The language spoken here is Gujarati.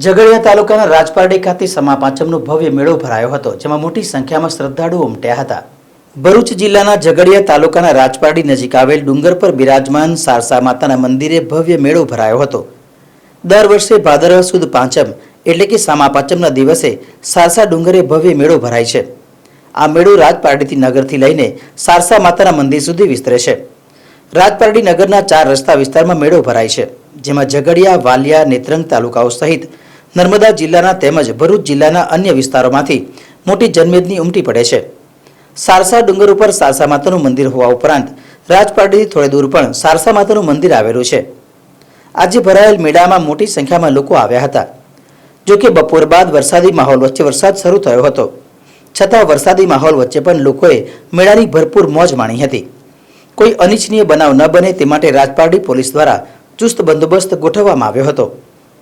ઝઘડિયા તાલુકાના રાજપારડી ખાતે સમા પાંચમનો ભવ્ય મેળો ભરાયો હતો, જેમાં મોટી સંખ્યામાં શ્રદ્ધાળુઓ ઉમટ્યા હતા। ભરૂચ જિલ્લાના ઝઘડિયા તાલુકાના રાજપારડી નજીક આવેલ ડુંગર પર બિરાજમાન સારસા માતાના મંદિરે ભવ્ય મેળો ભરાયો હતો। દર વર્ષે ભાદરવા સુદ પાંચમ એટલે કે સમા પાંચમના દિવસે સારસા ડુંગરે ભવ્ય મેળો ભરાય છે। આ મેળો રાજપારડીથી નગરથી લઈને સારસા માતાના મંદિર સુધી વિસ્તરે છે। રાજપારડી નગરના 4 રસ્તા વિસ્તારમાં મેળો ભરાય છે, જેમાં ઝઘડિયા, વાલિયા, નેત્રંગ તાલુકાઓ સહિત નર્મદા જિલ્લાના તેમજ ભરૂચ જિલ્લાના અન્ય વિસ્તારોમાંથી મોટી જનમેદની ઉમટી પડે છે। સારસા ડુંગર ઉપર સારસા માતાનું મંદિર હોવા ઉપરાંત રાજપારડીથી થોડે દૂર પણ સારસા માતાનું મંદિર આવેલું છે। આજે ભરાયેલ મેળામાં મોટી સંખ્યામાં લોકો આવ્યા હતા। જો કે બપોર બાદ વરસાદી માહોલ વચ્ચે વરસાદ શરૂ થયો હતો, છતાં વરસાદી માહોલ વચ્ચે પણ લોકોએ મેળાની ભરપૂર મોજ માણી હતી। કોઈ અનિચ્છનીય બનાવ ન બને તે માટે રાજપારડી પોલીસ દ્વારા ચુસ્ત બંદોબસ્ત ગોઠવવામાં આવ્યો હતો।